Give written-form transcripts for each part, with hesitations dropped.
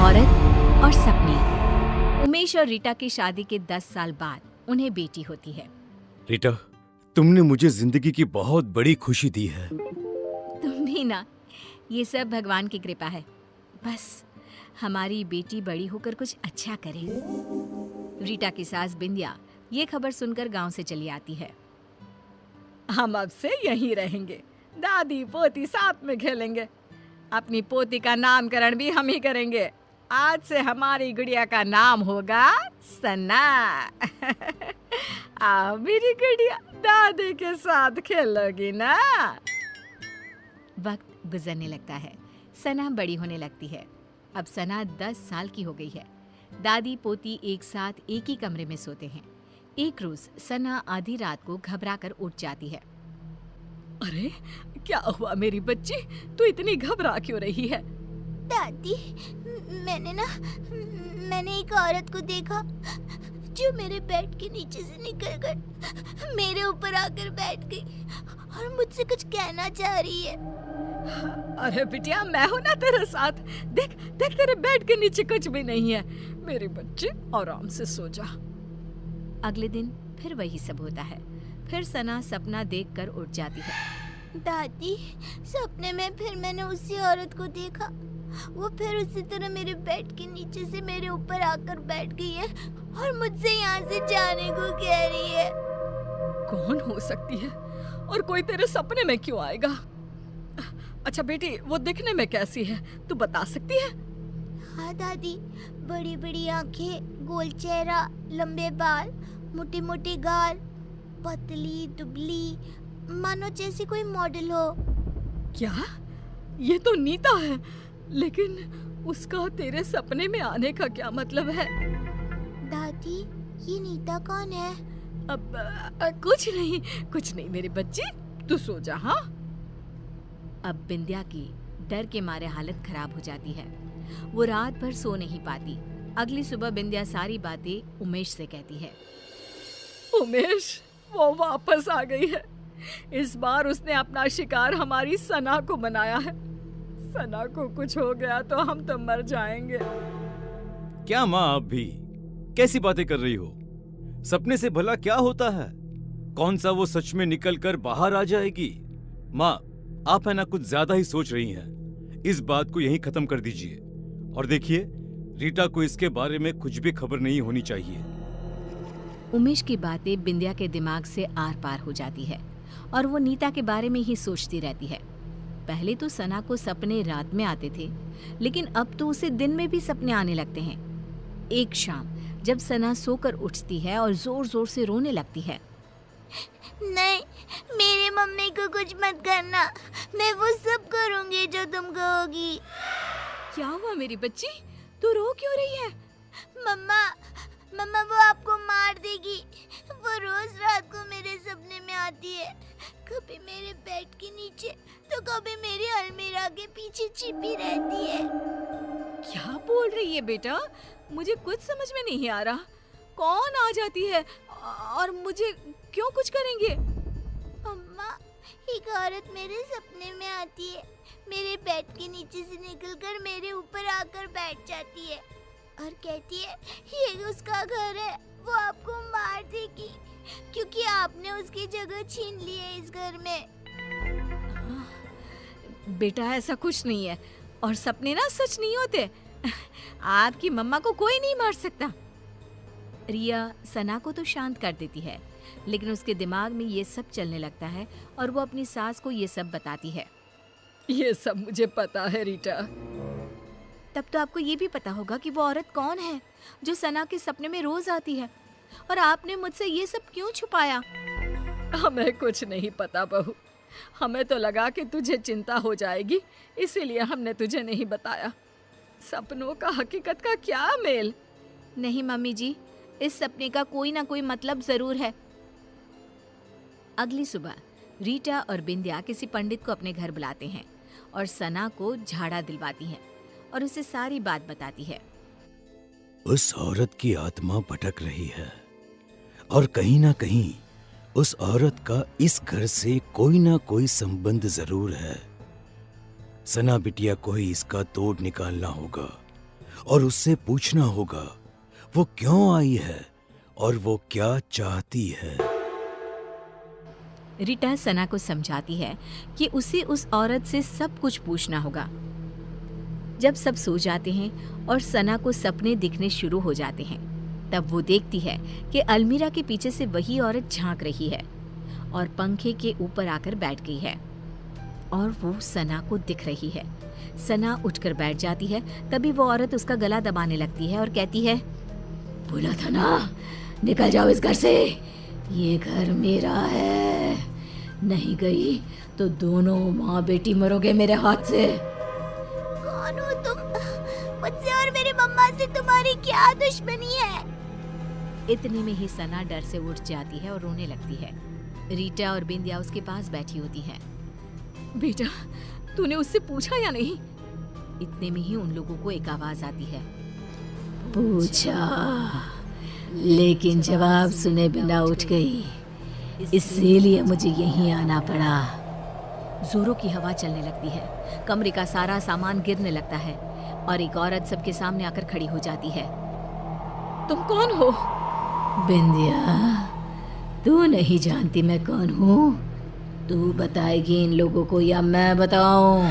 औरत और सपने। उमेश और रीटा की शादी के 10 साल बाद उन्हें बेटी होती है। रीटा, तुमने मुझे जिंदगी की बहुत बड़ी खुशी दी है। तुम भी ना, ये सब भगवान की कृपा है। बस हमारी बेटी बड़ी होकर कुछ अच्छा करे। रीटा की सास बिंदिया ये खबर सुनकर गांव से चली आती है। हम अब से यहीं रहेंगे, दादी पोती साथ में खेलेंगे। अपनी पोती का नामकरण भी हम ही करेंगे। आज से हमारी गुड़िया का नाम होगा सना। आओ मेरी गुड़िया, दादी के साथ खेलोगी ना। वक्त गुजरने लगता है, सना बड़ी होने लगती है। अब सना 10 साल की हो गई है। दादी पोती एक साथ एक ही कमरे में सोते हैं। एक रोज सना आधी रात को घबरा कर उठ जाती है। अरे क्या हुआ मेरी बच्ची, तू इतनी घबरा क्यों रही है? दादी, मैंने एक औरत को देखा जो मेरे बेड के नीचे से निकलकर मेरे ऊपर आकर बैठ गई और मुझसे कुछ कहना चाह रही है। अरे बिटिया, मैं हूं ना तेरे साथ। देख देख, तेरे बेड के नीचे कुछ भी नहीं है। मेरी बच्ची आराम से सो जा। अगले दिन फिर वही सब होता है। फिर सना सपना देखकर उठ जाती है। दादी, सपने में फिर मैंने उसी औरत को देखा। वो फिर उसी तरह मेरे बेड के नीचे से मेरे ऊपर आकर बैठ गई है और मुझसे यहाँ से जाने को कह रही है। कौन हो सकती है और कोई तेरे सपने में क्यों आएगा? अच्छा बेटी, वो दिखने में कैसी है, तू बता सकती है? हाँ दादी, बड़ी बड़ी आंखें, गोल चेहरा, लंबे बाल, मोटी मोटी गाल, पतली दुबली, मानो जैसी कोई मॉडल हो। क्या? ये तो नीता है, लेकिन उसका तेरे सपने में आने का क्या मतलब है? दादी, ये नीता कौन है? अब कुछ नहीं मेरी बच्ची, तू सो जा। हाँ, अब बिंदिया की डर के मारे हालत खराब हो जाती है। वो रात भर सो नहीं पाती। अगली सुबह बिंदिया सारी बातें उमेश से कहती है। उमेश, वो वापस आ गई है। इस बार उसने अपना शिकार हमारी सना को बनाया है। सना को कुछ हो गया तो हम तो मर जाएंगे। क्या माँ, आप भी कैसी बातें कर रही हो? सपने से भला क्या होता है? कौन सा वो सच में निकल कर बाहर आ जाएगी? माँ, आप है ना कुछ ज्यादा ही सोच रही हैं। इस बात को यहीं खत्म कर दीजिए। और देखिए, रीटा को इसके बारे में कुछ भी खबर नहीं होनी चाहिए। उमेश की बातें बिंदिया के दिमाग से आर पार हो जाती है और वो नीता के बारे में ही सोचती रहती है। पहले तो सना को सपने रात में आते थे, लेकिन अब तो उसे दिन में भी सपने आने लगते हैं। एक शाम जब सना सोकर उठती है और जोर जोर से रोने लगती है। नहीं, मेरे मम्मी को कुछ मत करना। मैं वो सब करूंगी जो तुम कहोगी। क्या हुआ मेरी बच्ची, तू रो क्यों रही है? मम्मा वो आपको मार देगी। वो रोज रात को मेरे सपने में आती है, कभी मेरे बेड के नीचे तो कभी मेरी अलमीरा के पीछे छिपी रहती है। क्या बोल रही है बेटा? मुझे कुछ समझ में नहीं आ रहा। कौन आ जाती है और मुझे क्यों कुछ करेंगे? मम्मा, एक औरत मेरे सपने में आती है, मेरे बेड के नीचे से निकलकर मेरे ऊपर आकर बैठ जाती है और कहती है ये उसका घर है, वो आपको मार देगी क्योंकि आपने उसकी जगह छीन ली है इस घर में। बेटा, ऐसा कुछ नहीं है और सपने ना सच नहीं होते। आपकी मम्मा को कोई नहीं मार सकता। रिया सना को तो शांत कर देती है, लेकिन उसके दिमाग में ये सब चलने लगता है और वो अपनी सास को ये सब बताती है। ये सब मुझे पता है रीटा। तब तो आपको ये भी पता होगा कि वो औरत कौन है जो सना के सपने में रोज आती है, और आपने मुझसे ये सब क्यों छुपाया? हमें कुछ नहीं पता बहू। हमें तो लगा कि तुझे चिंता हो जाएगी, इसीलिए हमने तुझे नहीं बताया। सपनों का हकीकत का क्या मेल? नहीं मम्मी जी, इस सपने का कोई ना कोई मतलब जरूर है। अगली सुबह रीटा और बिंदिया किसी पंडित को अपने घर बुलाते हैं और सना को झाड़ा दिलवाती हैं और उसे सारी बात बताती है। उस औरत की आत्मा भटक रही है और कहीं ना कहीं उस औरत का इस घर से कोई ना कोई संबंध जरूर है। सना बिटिया को ही इसका तोड़ निकालना होगा और उससे पूछना होगा वो क्यों आई है और वो क्या चाहती है। रीटा सना को समझाती है कि उसे उस औरत से सब कुछ पूछना होगा। जब सब सो जाते हैं और सना को सपने दिखने शुरू हो जाते हैं, तब वो देखती है कि अलमीरा के पीछे से वही औरत झांक रही है और पंखे के ऊपर आकर बैठ गई है और वो सना को दिख रही है। सना उठकर बैठ जाती है। तभी वो औरत उसका गला दबाने लगती है और कहती है, बोला था ना, निकल जाओ इस घर से, ये घर मेरा है, नहीं गई तो दोनों माँ बेटी मरोगे मेरे हाथ से। कौन हो तुम? मुझसे और मेरी मम्मा से तुम्हारी क्या दुश्मनी है? इतने में ही सना डर से उठ जाती है और रोने लगती है। रीटा और बिंदिया उसके पास बैठी होती हैं। बेटा, तूने उससे पूछा या नहीं? इतने में ही उन लोगों को एक आवाज आती है, पूछा लेकिन जवाब सुने बिना उठ गई, इसीलिए मुझे यहीं आना पड़ा। जोरों की हवा चलने लगती है, कमरे का सारा सामान गिरने लगता है और एक औरत सबके सामने आकर खड़ी हो जाती है। तुम कौन हो? बिंदिया, तू नहीं जानती मैं कौन हूँ? तू बताएगी इन लोगों को या मैं बताऊं?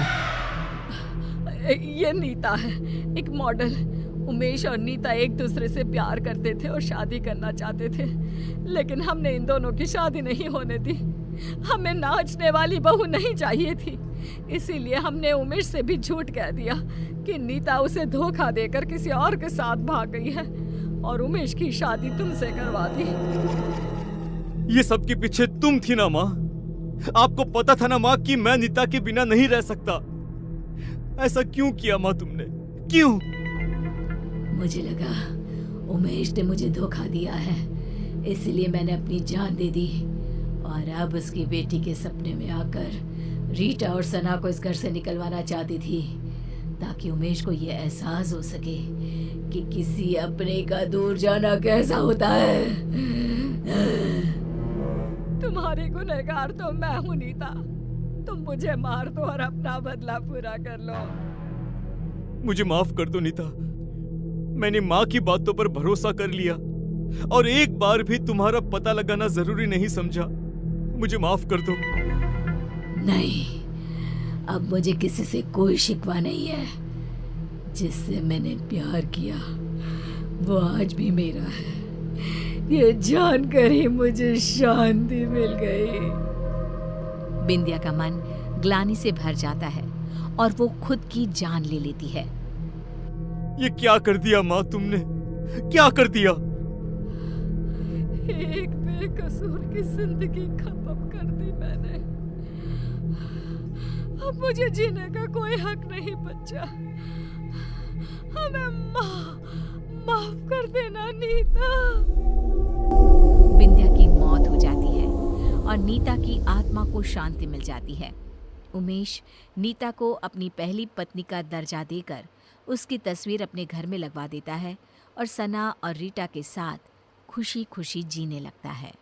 ये नीता है, एक मॉडल। उमेश और नीता एक दूसरे से प्यार करते थे और शादी करना चाहते थे, लेकिन हमने इन दोनों की शादी नहीं होने दी। हमें नाचने वाली बहू नहीं चाहिए थी, इसीलिए हमने उमेश से भी झूठ कह दिया कि नीता उसे धोखा देकर किसी और के साथ भाग गई है और उमेश की शादी तुमसे करवा दी। ये सब के पीछे तुम थी ना माँ? आपको पता था ना माँ कि मैं नीता के बिना नहीं रह सकता। ऐसा क्यों किया माँ तुमने? क्यों? मुझे लगा उमेश ने मुझे धोखा दिया है, इसलिए मैंने अपनी जान दे दी और अब उसकी बेटी के सपने में आकर रीटा और सना को इस घर से निकलवाना चाहती थी, ताकि उमेश को ये एहसास हो सके कि किसी अपने का दूर जाना कैसा होता है। तुम्हारी गुनहगार तो मैं हूँ नीता, तुम मुझे मार दो और अपना बदला पूरा कर लो। मुझे माफ कर दो नीता, मैंने माँ की बातों पर भरोसा कर लिया और एक बार भी तुम्हारा पता लगाना जरूरी नहीं समझा। मुझे माफ कर दो। नहीं, अब मुझे किसी से कोई शिकवा नहीं है। जिससे मैंने प्यार किया वो आज भी मेरा है। ये जानकर ही मुझे शांति मिल गई। बिंदिया का मन ग्लानि से भर जाता है और वो खुद की जान ले लेती है। ये क्या कर दिया माँ तुमने? क्या कर दिया? एक बेकसूर की जिंदगी खत्म कर दी मैंने। अब मुझे जीने का कोई हक नहीं बचा। हमें माफ कर देना नीता। बिंदिया की मौत हो जाती है और नीता की आत्मा को शांति मिल जाती है। उमेश नीता को अपनी पहली पत्नी का दर्जा देकर उसकी तस्वीर अपने घर में लगवा देता है और सना और रीटा के साथ खुशी खुशी जीने लगता है।